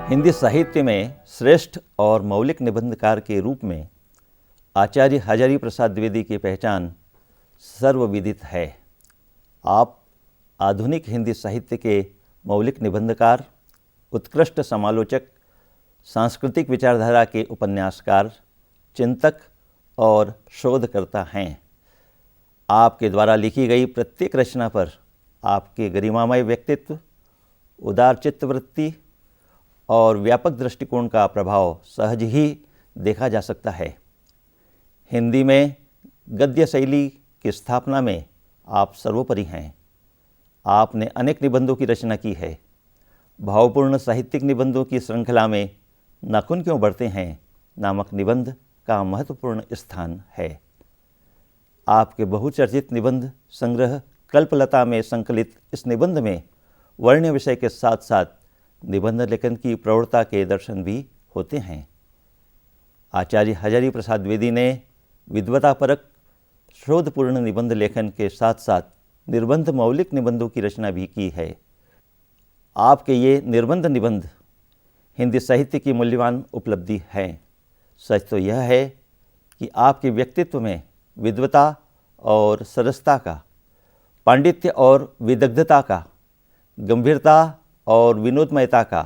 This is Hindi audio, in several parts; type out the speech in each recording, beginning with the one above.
हिंदी साहित्य में श्रेष्ठ और मौलिक निबंधकार के रूप में आचार्य हजारी प्रसाद द्विवेदी की पहचान सर्वविदित है। आप आधुनिक हिंदी साहित्य के मौलिक निबंधकार, उत्कृष्ट समालोचक, सांस्कृतिक विचारधारा के उपन्यासकार, चिंतक और शोधकर्ता हैं। आपके द्वारा लिखी गई प्रत्येक रचना पर आपके गरिमामय व्यक्तित्व, उदार चित्तवृत्ति और व्यापक दृष्टिकोण का प्रभाव सहज ही देखा जा सकता है। हिंदी में गद्य शैली की स्थापना में आप सर्वोपरि हैं। आपने अनेक निबंधों की रचना की है। भावपूर्ण साहित्यिक निबंधों की श्रृंखला में नाखून क्यों बढ़ते हैं नामक निबंध का महत्वपूर्ण स्थान है। आपके बहुचर्चित निबंध संग्रह कल्पलता में संकलित इस निबंध में वर्ण्य विषय के साथ साथ निबंध लेखन की प्रवृत्ता के दर्शन भी होते हैं। आचार्य हजारी प्रसाद द्विवेदी ने विद्वतापरक शोधपूर्ण निबंध लेखन के साथ साथ निर्बंध मौलिक निबंधों की रचना भी की है। आपके ये निर्बंध निबंध हिंदी साहित्य की मूल्यवान उपलब्धि है। सच तो यह है कि आपके व्यक्तित्व में विद्वता और सरसता का, पांडित्य और विदग्धता का, गंभीरता और विनोदमयता का,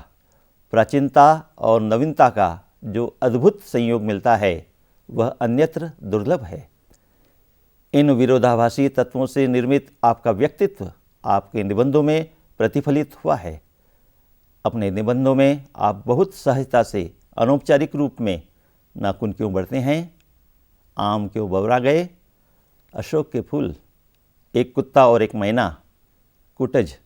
प्राचीनता और नवीनता का जो अद्भुत संयोग मिलता है वह अन्यत्र दुर्लभ है। इन विरोधाभासी तत्वों से निर्मित आपका व्यक्तित्व आपके निबंधों में प्रतिफलित हुआ है। अपने निबंधों में आप बहुत सहजता से अनौपचारिक रूप में नाखून क्यों बढ़ते हैं, आम क्यों बवरा गए, अशोक के फूल, एक कुत्ता और एक मैना, कुटज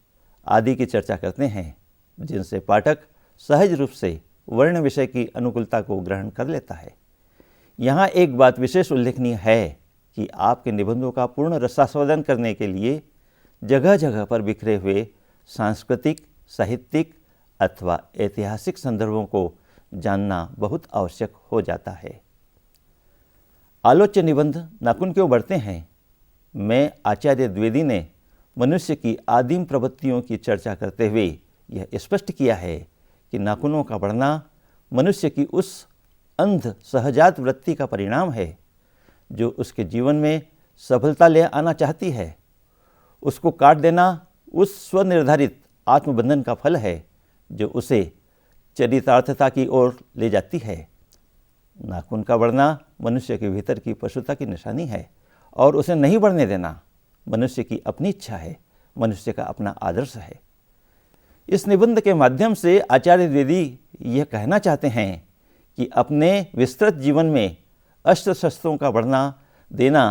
आदि की चर्चा करते हैं, जिनसे पाठक सहज रूप से वर्ण विषय की अनुकूलता को ग्रहण कर लेता है। यहाँ एक बात विशेष उल्लेखनीय है कि आपके निबंधों का पूर्ण रसास्वादन करने के लिए जगह जगह पर बिखरे हुए सांस्कृतिक, साहित्यिक अथवा ऐतिहासिक संदर्भों को जानना बहुत आवश्यक हो जाता है। आलोच्य निबंध नाखून क्यों बढ़ते हैं में आचार्य द्विवेदी ने मनुष्य की आदिम प्रवृत्तियों की चर्चा करते हुए यह स्पष्ट किया है कि नाखूनों का बढ़ना मनुष्य की उस अंध सहजात वृत्ति का परिणाम है जो उसके जीवन में सफलता ले आना चाहती है। उसको काट देना उस स्वनिर्धारित आत्मबंधन का फल है जो उसे चरितार्थता की ओर ले जाती है। नाखून का बढ़ना मनुष्य के भीतर की पशुता की निशानी है और उसे नहीं बढ़ने देना मनुष्य की अपनी इच्छा है, मनुष्य का अपना आदर्श है। इस निबंध के माध्यम से आचार्य द्विवेदी यह कहना चाहते हैं कि अपने विस्तृत जीवन में अस्त्र शस्त्रों का बढ़ना देना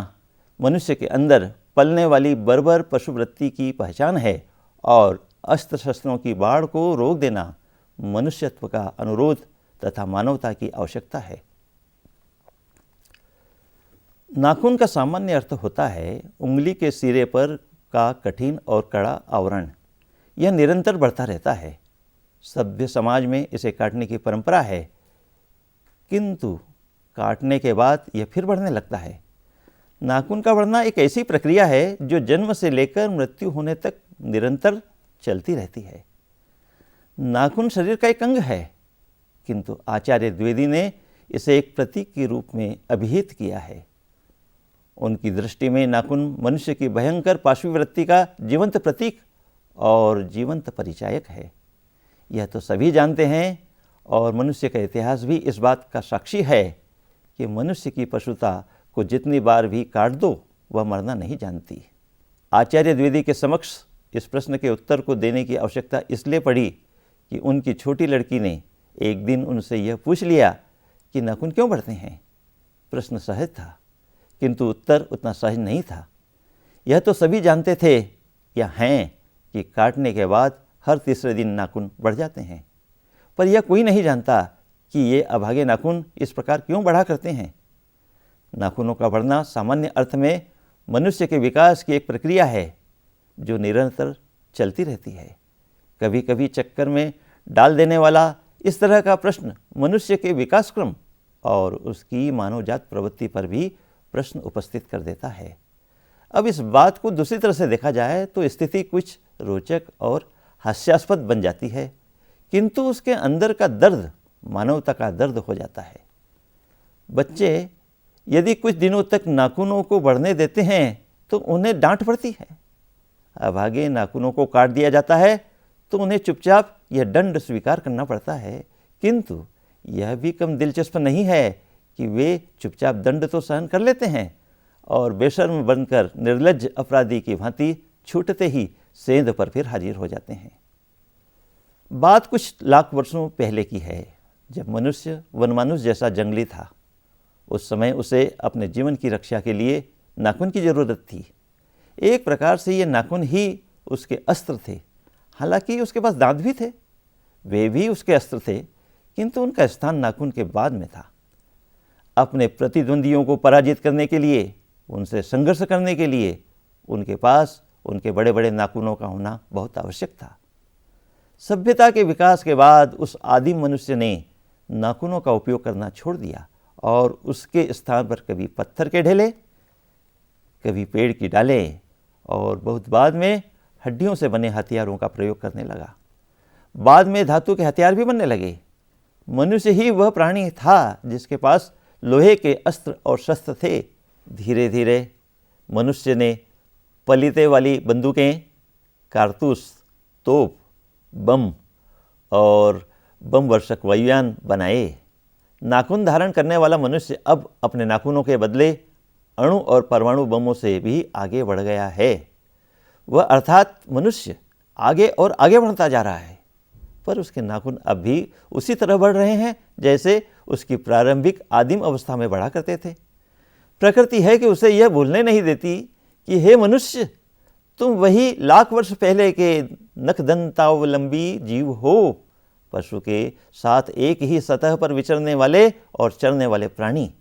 मनुष्य के अंदर पलने वाली बर्बर पशुवृत्ति की पहचान है और अस्त्र शस्त्रों की बाढ़ को रोक देना मनुष्यत्व का अनुरोध तथा मानवता की आवश्यकता है। नाखून का सामान्य अर्थ होता है उंगली के सिरे पर का कठिन और कड़ा आवरण। यह निरंतर बढ़ता रहता है। सभ्य समाज में इसे काटने की परंपरा है, किंतु काटने के बाद यह फिर बढ़ने लगता है। नाखून का बढ़ना एक ऐसी प्रक्रिया है जो जन्म से लेकर मृत्यु होने तक निरंतर चलती रहती है। नाखून शरीर का एक अंग है, किंतु आचार्य द्विवेदी ने इसे एक प्रतीक के रूप में अभिहित किया है। उनकी दृष्टि में नाखून मनुष्य की भयंकर पाशवी का जीवंत प्रतीक और जीवंत परिचायक है। यह तो सभी जानते हैं और मनुष्य का इतिहास भी इस बात का साक्षी है कि मनुष्य की पशुता को जितनी बार भी काट दो वह मरना नहीं जानती। आचार्य द्विवेदी के समक्ष इस प्रश्न के उत्तर को देने की आवश्यकता इसलिए पड़ी कि उनकी छोटी लड़की ने एक दिन उनसे यह पूछ लिया कि नाखून क्यों बढ़ते हैं। प्रश्न सहज था, किंतु उत्तर उतना सहज नहीं था। यह तो सभी जानते थे या हैं कि काटने के बाद हर तीसरे दिन नाखून बढ़ जाते हैं, पर यह कोई नहीं जानता कि ये अभागे नाखून इस प्रकार क्यों बढ़ा करते हैं। नाखूनों का बढ़ना सामान्य अर्थ में मनुष्य के विकास की एक प्रक्रिया है जो निरंतर चलती रहती है। कभी कभी चक्कर में डाल देने वाला इस तरह का प्रश्न मनुष्य के विकास क्रम और उसकी मानवजात प्रवृत्ति पर भी प्रश्न उपस्थित कर देता है। अब इस बात को दूसरी तरह से देखा जाए तो स्थिति कुछ रोचक और हास्यास्पद बन जाती है, किंतु उसके अंदर का दर्द मानवता का दर्द हो जाता है। बच्चे यदि कुछ दिनों तक नाखूनों को बढ़ने देते हैं तो उन्हें डांट पड़ती है। अब आगे नाखूनों को काट दिया जाता है तो उन्हें चुपचाप यह दंड स्वीकार करना पड़ता है। किंतु यह भी कम दिलचस्प नहीं है कि वे चुपचाप दंड तो सहन कर लेते हैं और बेशर्म बनकर निर्लज्ज अपराधी की भांति छूटते ही सेंध पर फिर हाजिर हो जाते हैं। बात कुछ लाख वर्षों पहले की है, जब मनुष्य वनमानुष जैसा जंगली था। उस समय उसे अपने जीवन की रक्षा के लिए नाखून की ज़रूरत थी। एक प्रकार से ये नाखून ही उसके अस्त्र थे। हालांकि उसके पास दांत भी थे, वे भी उसके अस्त्र थे, किंतु उनका स्थान नाखून के बाद में था। अपने प्रतिद्वंदियों को पराजित करने के लिए, उनसे संघर्ष करने के लिए उनके पास उनके बड़े बड़े नाखूनों का होना बहुत आवश्यक था। सभ्यता के विकास के बाद उस आदिम मनुष्य ने नाखूनों का उपयोग करना छोड़ दिया और उसके स्थान पर कभी पत्थर के ढेले, कभी पेड़ की डालें और बहुत बाद में हड्डियों से बने हथियारों का प्रयोग करने लगा। बाद में धातु के हथियार भी बनने लगे। मनुष्य ही वह प्राणी था जिसके पास लोहे के अस्त्र और शस्त्र थे। धीरे धीरे मनुष्य ने पलीते वाली बंदूकें, कारतूस, तोप, बम और बम वर्षक वायुयान बनाए। नाखून धारण करने वाला मनुष्य अब अपने नाखूनों के बदले अणु और परमाणु बमों से भी आगे बढ़ गया है। वह अर्थात मनुष्य आगे और आगे बढ़ता जा रहा है, पर उसके नाखून अब भी उसी तरह बढ़ रहे हैं जैसे उसकी प्रारंभिक आदिम अवस्था में बढ़ा करते थे। प्रकृति है कि उसे यह भूलने नहीं देती कि हे मनुष्य, तुम वही लाख वर्ष पहले के नखदंतावलंबी जीव हो, पशु के साथ एक ही सतह पर विचरने वाले और चरने वाले प्राणी।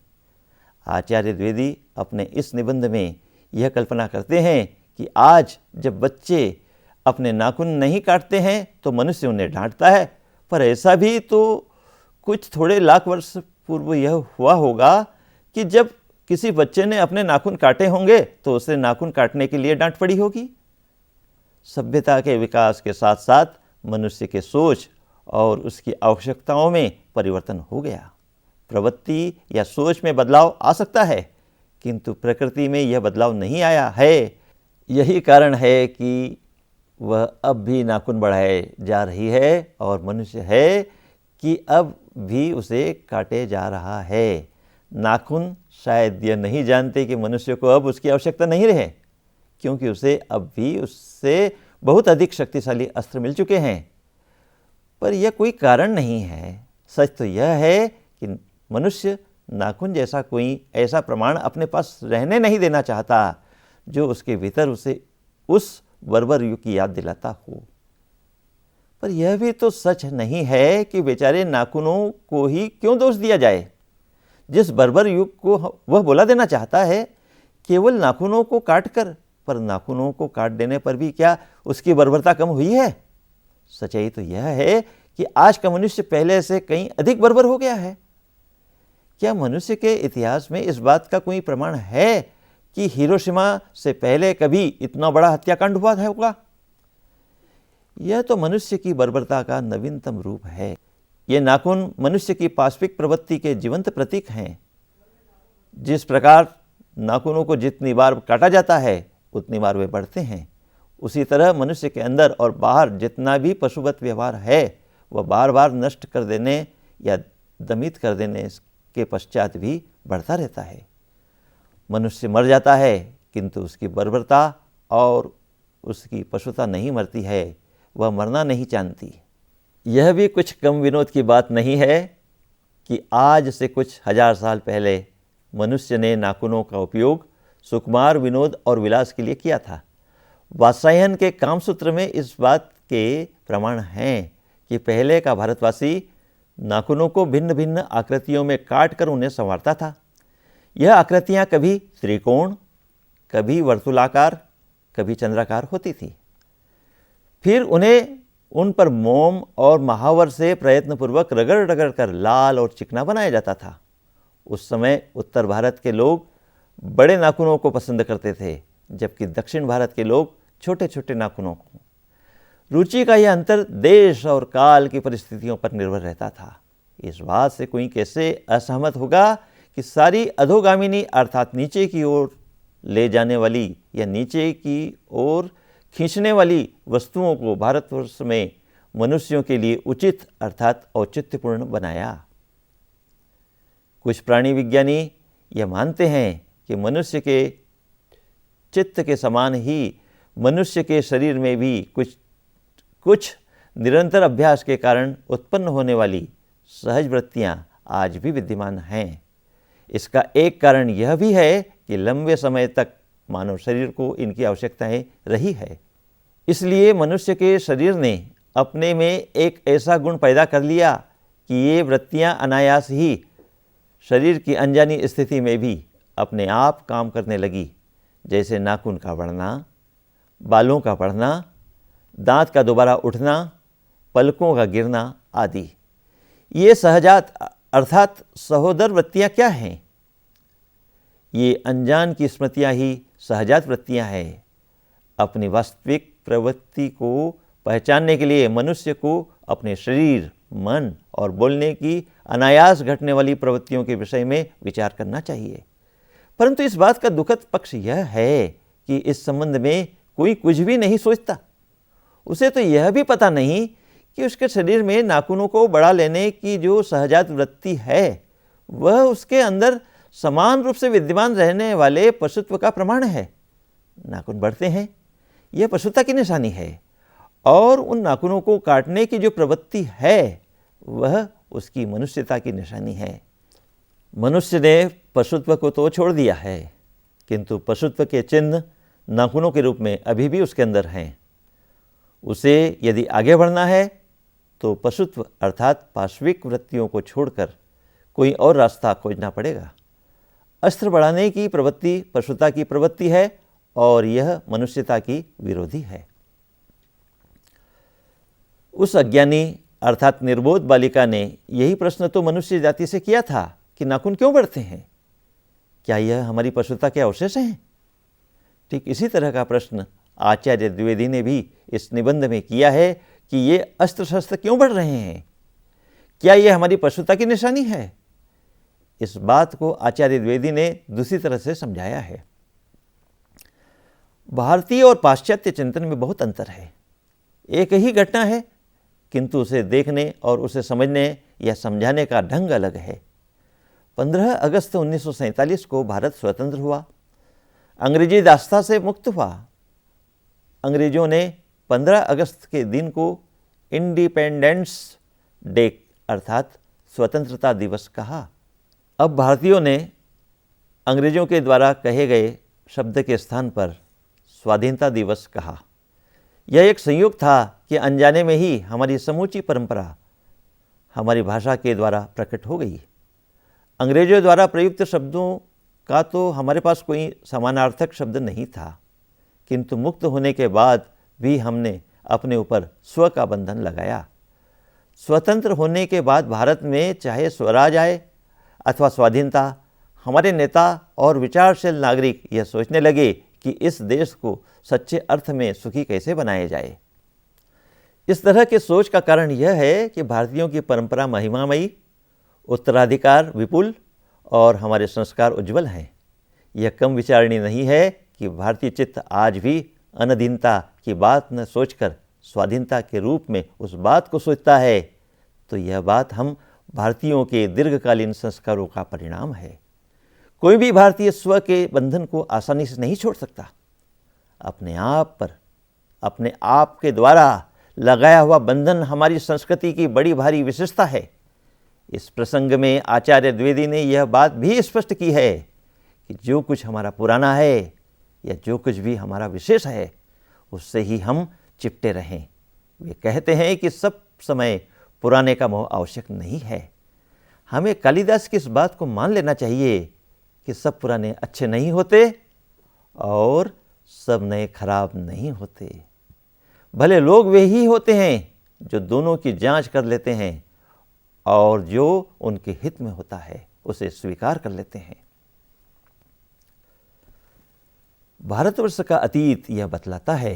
आचार्य द्विवेदी अपने इस निबंध में यह कल्पना करते हैं कि आज जब बच्चे अपने नाखून नहीं काटते हैं तो मनुष्य उन्हें डांटता है, पर ऐसा भी तो कुछ थोड़े लाख वर्ष पूर्व यह हुआ होगा कि जब किसी बच्चे ने अपने नाखून काटे होंगे तो उसे नाखून काटने के लिए डांट पड़ी होगी। सभ्यता के विकास के साथ साथ मनुष्य के सोच और उसकी आवश्यकताओं में परिवर्तन हो गया। प्रवृत्ति या सोच में बदलाव आ सकता है, किंतु प्रकृति में यह बदलाव नहीं आया है। यही कारण है कि वह अब भी नाखून बढ़ाए जा रही है और मनुष्य है कि अब भी उसे काटे जा रहा है। नाखून शायद यह नहीं जानते कि मनुष्य को अब उसकी आवश्यकता नहीं रहे, क्योंकि उसे अब भी उससे बहुत अधिक शक्तिशाली अस्त्र मिल चुके हैं। पर यह कोई कारण नहीं है। सच तो यह है कि मनुष्य नाखून जैसा कोई ऐसा प्रमाण अपने पास रहने नहीं देना चाहता जो उसके भीतर उसे उस बर्बर युग की याद दिलाता हो। पर यह भी तो सच नहीं है कि बेचारे नाखूनों को ही क्यों दोष दिया जाए। जिस बर्बर युग को वह बुला देना चाहता है केवल नाखूनों को काट कर, पर नाखूनों को काट देने पर भी क्या उसकी बर्बरता कम हुई है? सच्चाई तो यह है कि आज का मनुष्य पहले से कहीं अधिक बर्बर हो गया है। क्या मनुष्य के इतिहास में इस बात का कोई प्रमाण है कि हिरोशिमा से पहले कभी इतना बड़ा हत्याकांड हुआ होगा? यह तो मनुष्य की बर्बरता का नवीनतम रूप है। ये नाखून मनुष्य की पाशविक प्रवृत्ति के जीवंत प्रतीक हैं। जिस प्रकार नाखूनों को जितनी बार काटा जाता है उतनी बार वे बढ़ते हैं, उसी तरह मनुष्य के अंदर और बाहर जितना भी पशुवत व्यवहार है वह बार बार नष्ट कर देने या दमित कर देने के पश्चात भी बढ़ता रहता है। मनुष्य मर जाता है किंतु उसकी बर्बरता और उसकी पशुता नहीं मरती है, वह मरना नहीं जानती। यह भी कुछ कम विनोद की बात नहीं है कि आज से कुछ हजार साल पहले मनुष्य ने नाखूनों का उपयोग सुकुमार विनोद और विलास के लिए किया था। वात्सायन के कामसूत्र में इस बात के प्रमाण हैं कि पहले का भारतवासी नाखूनों को भिन्न भिन्न आकृतियों में काट कर उन्हें संवारता था। यह आकृतियाँ कभी त्रिकोण, कभी वर्तुलाकार, कभी चंद्राकार होती थी। फिर उन्हें उन पर मोम और महावर से प्रयत्नपूर्वक रगड़ रगड़ कर लाल और चिकना बनाया जाता था। उस समय उत्तर भारत के लोग बड़े नाखूनों को पसंद करते थे, जबकि दक्षिण भारत के लोग छोटे छोटे नाखूनों को। रुचि का यह अंतर देश और काल की परिस्थितियों पर निर्भर रहता था। इस बात से कोई कैसे असहमत होगा कि सारी अधोगामिनी अर्थात नीचे की ओर ले जाने वाली या नीचे की ओर खींचने वाली वस्तुओं को भारतवर्ष में मनुष्यों के लिए उचित अर्थात औचित्यपूर्ण बनाया। कुछ प्राणी विज्ञानी यह मानते हैं कि मनुष्य के चित्त के समान ही मनुष्य के शरीर में भी कुछ निरंतर अभ्यास के कारण उत्पन्न होने वाली सहज वृत्तियां आज भी विद्यमान हैं। इसका एक कारण यह भी है कि लंबे समय तक मानव शरीर को इनकी आवश्यकताएं रही है। इसलिए मनुष्य के शरीर ने अपने में एक ऐसा गुण पैदा कर लिया कि ये वृत्तियां अनायास ही शरीर की अनजानी स्थिति में भी अपने आप काम करने लगी, जैसे नाखून का बढ़ना, बालों का बढ़ना, दांत का दोबारा उठना, पलकों का गिरना आदि। ये सहजात अर्थात सहोदर वृत्तियाँ क्या हैं? ये अनजान की स्मृतियाँ ही सहजात वृत्तियाँ हैं। अपनी वास्तविक प्रवृत्ति को पहचानने के लिए मनुष्य को अपने शरीर, मन और बोलने की अनायास घटने वाली प्रवृत्तियों के विषय में विचार करना चाहिए। परंतु इस बात का दुखद पक्ष यह है कि इस संबंध में कोई कुछ भी नहीं सोचता। उसे तो यह भी पता नहीं कि उसके शरीर में नाखूनों को बढ़ा लेने की जो सहजात वृत्ति है वह उसके अंदर समान रूप से विद्यमान रहने वाले पशुत्व का प्रमाण है। नाखून बढ़ते हैं, यह पशुता की निशानी है, और उन नाखूनों को काटने की जो प्रवृत्ति है वह उसकी मनुष्यता की निशानी है। मनुष्य ने पशुत्व को तो छोड़ दिया है, किंतु पशुत्व के चिन्ह नाखूनों के रूप में अभी भी उसके अंदर हैं। उसे यदि आगे बढ़ना है तो पशुत्व अर्थात पार्श्विक वृत्तियों को छोड़कर कोई और रास्ता खोजना पड़ेगा। अस्त्र बढ़ाने की प्रवृत्ति पशुता की प्रवृत्ति है और यह मनुष्यता की विरोधी है। उस अज्ञानी अर्थात निर्बोध बालिका ने यही प्रश्न तो मनुष्य जाति से किया था कि नाखून क्यों बढ़ते हैं? क्या यह हमारी पशुता के अवशेष हैं? ठीक इसी तरह का प्रश्न आचार्य द्विवेदी ने भी इस निबंध में किया है कि ये अस्त्र शस्त्र क्यों बढ़ रहे हैं? क्या यह हमारी पशुता की निशानी है? इस बात को आचार्य द्विवेदी ने दूसरी तरह से समझाया है। भारतीय और पाश्चात्य चिंतन में बहुत अंतर है। एक ही घटना है, किंतु उसे देखने और उसे समझने या समझाने का ढंग अलग है। 15 अगस्त 1947 को भारत स्वतंत्र हुआ, अंग्रेजी दास्ता से मुक्त हुआ। अंग्रेजों ने 15 अगस्त के दिन को इंडिपेंडेंस डे अर्थात स्वतंत्रता दिवस कहा। अब भारतीयों ने अंग्रेजों के द्वारा कहे गए शब्द के स्थान पर स्वाधीनता दिवस कहा। यह एक संयोग था कि अनजाने में ही हमारी समूची परंपरा हमारी भाषा के द्वारा प्रकट हो गई। अंग्रेजों द्वारा प्रयुक्त शब्दों का तो हमारे पास कोई समानार्थक शब्द नहीं था, किंतु मुक्त होने के बाद भी हमने अपने ऊपर स्व का बंधन लगाया। स्वतंत्र होने के बाद भारत में चाहे स्वराज आए अथवा स्वाधीनता, हमारे नेता और विचारशील नागरिक यह सोचने लगे कि इस देश को सच्चे अर्थ में सुखी कैसे बनाया जाए। इस तरह के सोच का कारण यह है कि भारतीयों की परंपरा महिमामयी, उत्तराधिकार विपुल और हमारे संस्कार उज्जवल हैं। यह कम विचारणी नहीं है कि भारतीय चित्त आज भी अनधीनता की बात न सोचकर स्वाधीनता के रूप में उस बात को सोचता है, तो यह बात हम भारतीयों के दीर्घकालीन संस्कारों का परिणाम है। कोई भी भारतीय स्व के बंधन को आसानी से नहीं छोड़ सकता। अपने आप पर अपने आप के द्वारा लगाया हुआ बंधन हमारी संस्कृति की बड़ी भारी विशेषता है। इस प्रसंग में आचार्य द्विवेदी ने यह बात भी स्पष्ट की है कि जो कुछ हमारा पुराना है या जो कुछ भी हमारा विशेष है उससे ही हम चिपटे रहें। वे कहते हैं कि सब समय पुराने का मोह आवश्यक नहीं है। हमें कालिदास की इस बात को मान लेना चाहिए कि सब पुराने अच्छे नहीं होते और सब नए खराब नहीं होते। भले लोग वे ही होते हैं जो दोनों की जांच कर लेते हैं और जो उनके हित में होता है उसे स्वीकार कर लेते हैं। भारतवर्ष का अतीत यह बतलाता है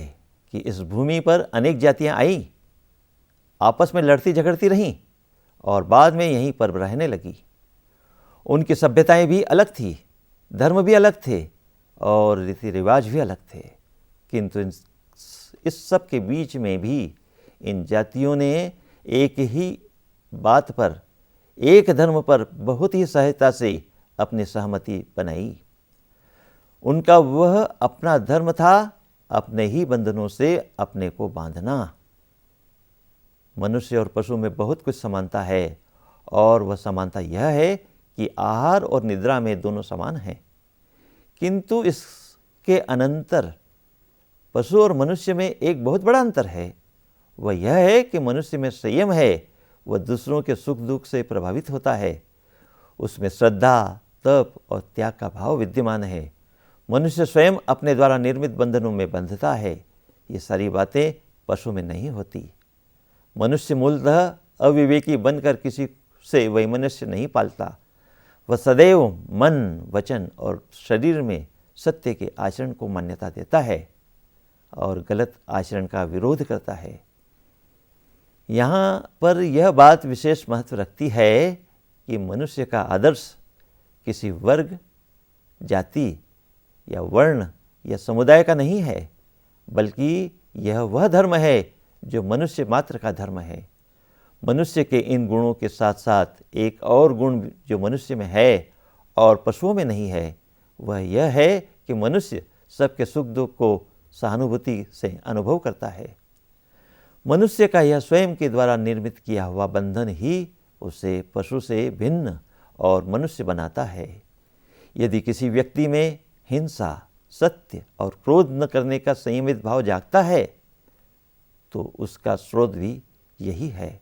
कि इस भूमि पर अनेक जातियां आईं, आपस में लड़ती झगड़ती रहीं और बाद में यहीं पर रहने लगी। उनकी सभ्यताएं भी अलग थी, धर्म भी अलग थे और रीति रिवाज भी अलग थे, किंतु इस सब के बीच में भी इन जातियों ने एक ही बात पर, एक धर्म पर बहुत ही सहजता से अपनी सहमति बनाई। उनका वह अपना धर्म था, अपने ही बंधनों से अपने को बांधना। मनुष्य और पशु में बहुत कुछ समानता है और वह समानता यह है कि आहार और निद्रा में दोनों समान हैं, किंतु इसके अनंतर पशु और मनुष्य में एक बहुत बड़ा अंतर है। वह यह है कि मनुष्य में संयम है, वह दूसरों के सुख दुख से प्रभावित होता है, उसमें श्रद्धा, तप और त्याग का भाव विद्यमान है। मनुष्य स्वयं अपने द्वारा निर्मित बंधनों में बंधता है। ये सारी बातें पशु में नहीं होती। मनुष्य मूलतः अविवेकी बनकर किसी से वैमनस्य नहीं पालता। वह सदैव मन, वचन और शरीर में सत्य के आचरण को मान्यता देता है और गलत आचरण का विरोध करता है। यहाँ पर यह बात विशेष महत्व रखती है कि मनुष्य का आदर्श किसी वर्ग, जाति या वर्ण या समुदाय का नहीं है, बल्कि यह वह धर्म है जो मनुष्य मात्र का धर्म है। मनुष्य के इन गुणों के साथ साथ एक और गुण जो मनुष्य में है और पशुओं में नहीं है, वह यह है कि मनुष्य सबके सुख दुख को सहानुभूति से अनुभव करता है। मनुष्य का यह स्वयं के द्वारा निर्मित किया हुआ बंधन ही उसे पशु से भिन्न और मनुष्य बनाता है। यदि किसी व्यक्ति में हिंसा, सत्य और क्रोध न करने का संयमित भाव जागता है, तो उसका स्रोत भी यही है।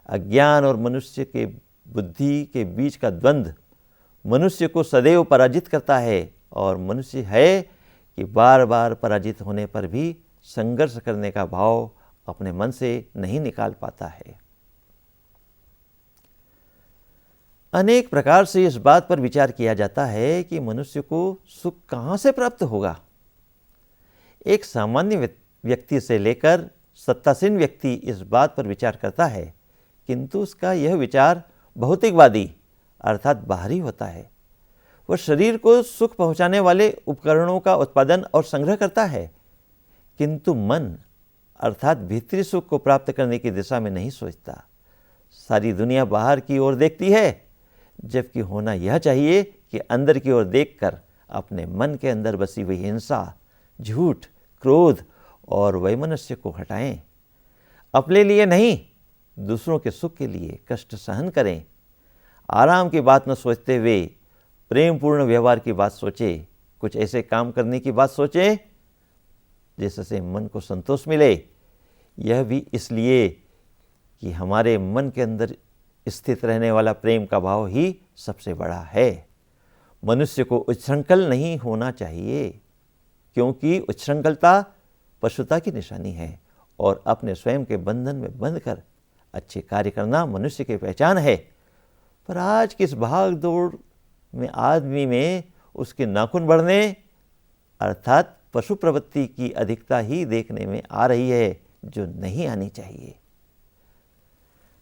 अज्ञान और मनुष्य के बुद्धि के बीच का द्वंद्व मनुष्य को सदैव पराजित करता है और मनुष्य है कि बार बार पराजित होने पर भी संघर्ष करने का भाव अपने मन से नहीं निकाल पाता है। अनेक प्रकार से इस बात पर विचार किया जाता है कि मनुष्य को सुख कहाँ से प्राप्त होगा। एक सामान्य व्यक्ति से लेकर सत्तासीन व्यक्ति इस बात पर विचार करता है, किंतु उसका यह विचार भौतिकवादी अर्थात बाहरी होता है। वह शरीर को सुख पहुँचाने वाले उपकरणों का उत्पादन और संग्रह करता है, किंतु मन अर्थात भीतरी सुख को प्राप्त करने की दिशा में नहीं सोचता। सारी दुनिया बाहर की ओर देखती है, जबकि होना यह चाहिए कि अंदर की ओर देखकर अपने मन के अंदर बसी हुई हिंसा, झूठ, क्रोध और वैमनस्य को हटाएं। अपने लिए नहीं, दूसरों के सुख के लिए कष्ट सहन करें। आराम की बात न सोचते हुए प्रेम पूर्ण व्यवहार की बात सोचें। कुछ ऐसे काम करने की बात सोचें जिससे मन को संतोष मिले। यह भी इसलिए कि हमारे मन के अंदर स्थित रहने वाला प्रेम का भाव ही सबसे बड़ा है। मनुष्य को उच्छृंखल नहीं होना चाहिए, क्योंकि उच्छृंखलता पशुता की निशानी है और अपने स्वयं के बंधन में बंधकर अच्छे कार्य करना मनुष्य की पहचान है। पर आज की इस भाग दौड़ में आदमी में उसके नाखून बढ़ने अर्थात पशु प्रवृत्ति की अधिकता ही देखने में आ रही है, जो नहीं आनी चाहिए।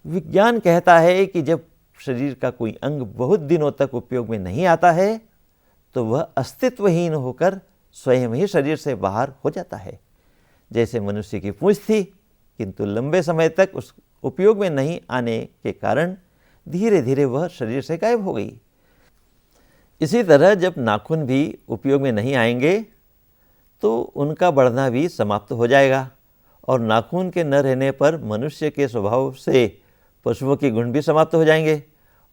विज्ञान कहता है कि जब शरीर का कोई अंग बहुत दिनों तक उपयोग में नहीं आता है, तो वह अस्तित्वहीन होकर स्वयं ही शरीर से बाहर हो जाता है। जैसे मनुष्य की पूंछ थी, किंतु लंबे समय तक उस उपयोग में नहीं आने के कारण धीरे धीरे वह शरीर से गायब हो गई। इसी तरह जब नाखून भी उपयोग में नहीं आएंगे, तो उनका बढ़ना भी समाप्त हो जाएगा और नाखून के न रहने पर मनुष्य के स्वभाव से पशुओं के गुण भी समाप्त हो जाएंगे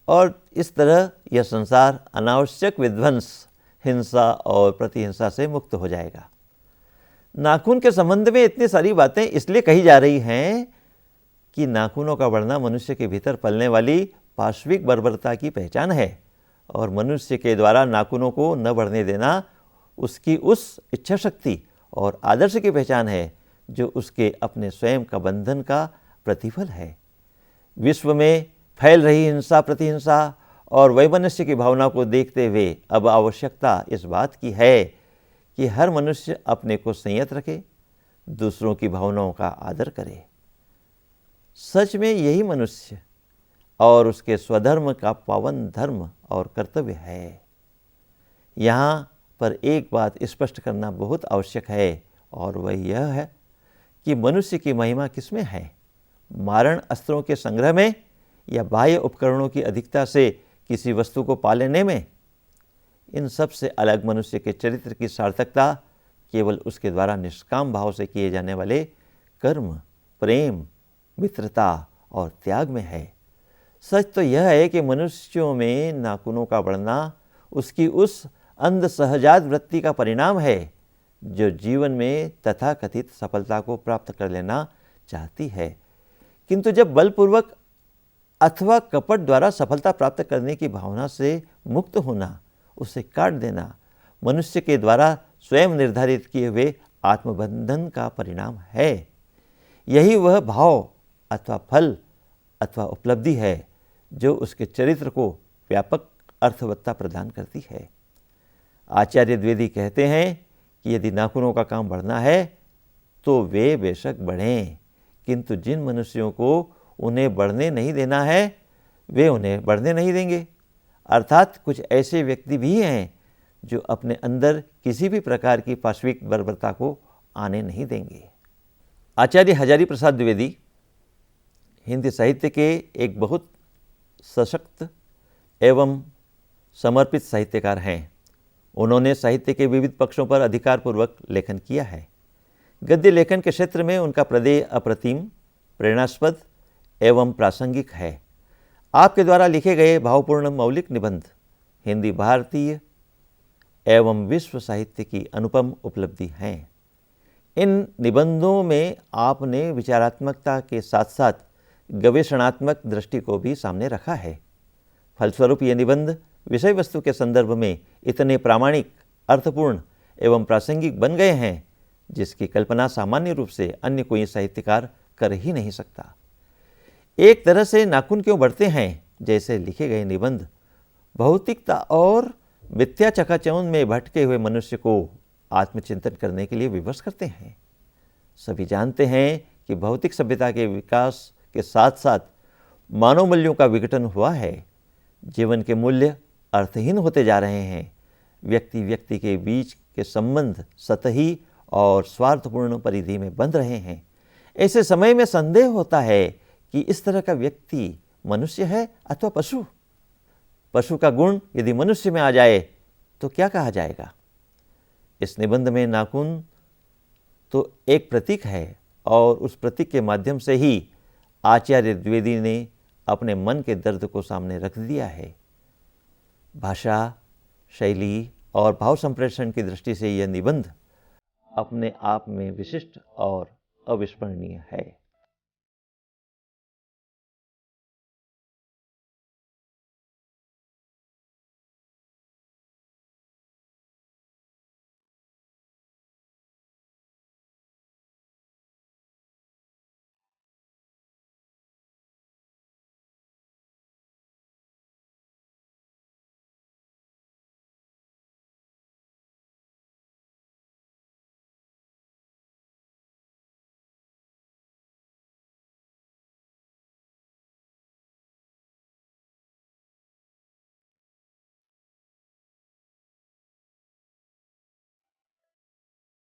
और इस तरह यह संसार अनावश्यक विध्वंस, हिंसा और प्रतिहिंसा से मुक्त हो जाएगा। नाखून के संबंध में इतनी सारी बातें इसलिए कही जा रही हैं कि नाखूनों का बढ़ना मनुष्य के भीतर पलने वाली पार्श्विक बर्बरता की पहचान है और मनुष्य के द्वारा नाखूनों को न बढ़ने देना उसकी उस इच्छा शक्ति और आदर्श की पहचान है जो उसके अपने स्वयं का बंधन का प्रतिफल है। विश्व में फैल रही हिंसा, प्रतिहिंसा और वैमनस्य की भावना को देखते हुए अब आवश्यकता इस बात की है कि हर मनुष्य अपने को संयत रखे, दूसरों की भावनाओं का आदर करे। सच में यही मनुष्य और उसके स्वधर्म का पावन धर्म और कर्तव्य है। यहाँ पर एक बात स्पष्ट करना बहुत आवश्यक है, और वह यह है कि मनुष्य की महिमा किसमें है? मारण अस्त्रों के संग्रह में या बाह्य उपकरणों की अधिकता से किसी वस्तु को पा लेने में? इन सब से अलग मनुष्य के चरित्र की सार्थकता केवल उसके द्वारा निष्काम भाव से किए जाने वाले कर्म, प्रेम, मित्रता और त्याग में है। सच तो यह है कि मनुष्यों में नाखूनों का बढ़ना उसकी उस अंध सहजात वृत्ति का परिणाम है जो जीवन में तथाकथित सफलता को प्राप्त कर लेना चाहती है, किंतु जब बलपूर्वक अथवा कपट द्वारा सफलता प्राप्त करने की भावना से मुक्त होना, उसे काट देना मनुष्य के द्वारा स्वयं निर्धारित किए हुए आत्मबंधन का परिणाम है। यही वह भाव अथवा फल अथवा उपलब्धि है जो उसके चरित्र को व्यापक अर्थवत्ता प्रदान करती है। आचार्य द्विवेदी कहते हैं कि यदि नाखूनों का काम बढ़ना है तो वे बेशक बढ़ें, किंतु जिन मनुष्यों को उन्हें बढ़ने नहीं देना है वे उन्हें बढ़ने नहीं देंगे। अर्थात कुछ ऐसे व्यक्ति भी हैं जो अपने अंदर किसी भी प्रकार की पाश्विक बर्बरता को आने नहीं देंगे। आचार्य हजारी प्रसाद द्विवेदी हिंदी साहित्य के एक बहुत सशक्त एवं समर्पित साहित्यकार हैं। उन्होंने साहित्य के विविध पक्षों पर अधिकारपूर्वक लेखन किया है। गद्य लेखन के क्षेत्र में उनका प्रदेय अप्रतिम, प्रेरणास्पद एवं प्रासंगिक है। आपके द्वारा लिखे गए भावपूर्ण मौलिक निबंध हिंदी, भारतीय एवं विश्व साहित्य की अनुपम उपलब्धि हैं। इन निबंधों में आपने विचारात्मकता के साथ साथ गवेषणात्मक दृष्टि को भी सामने रखा है। फलस्वरूप ये निबंध विषय वस्तु के संदर्भ में इतने प्रामाणिक, अर्थपूर्ण एवं प्रासंगिक बन गए हैं जिसकी कल्पना सामान्य रूप से अन्य कोई साहित्यकार कर ही नहीं सकता। एक तरह से नाखून क्यों बढ़ते हैं जैसे लिखे गए निबंध भौतिकता और मिथ्या चकाचौंध में भटके हुए मनुष्य को आत्मचिंतन करने के लिए विवश करते हैं। सभी जानते हैं कि भौतिक सभ्यता के विकास के साथ साथ मानव मूल्यों का विघटन हुआ है। जीवन के मूल्य अर्थहीन होते जा रहे हैं। व्यक्ति व्यक्ति के बीच के संबंध सतही और स्वार्थपूर्ण परिधि में बंध रहे हैं। ऐसे समय में संदेह होता है कि इस तरह का व्यक्ति मनुष्य है अथवा पशु। पशु का गुण यदि मनुष्य में आ जाए तो क्या कहा जाएगा? इस निबंध में नाखून तो एक प्रतीक है और उस प्रतीक के माध्यम से ही आचार्य द्विवेदी ने अपने मन के दर्द को सामने रख दिया है। भाषा, शैली और भाव संप्रेषण की दृष्टि से यह निबंध अपने आप में विशिष्ट और अविस्मरणीय है।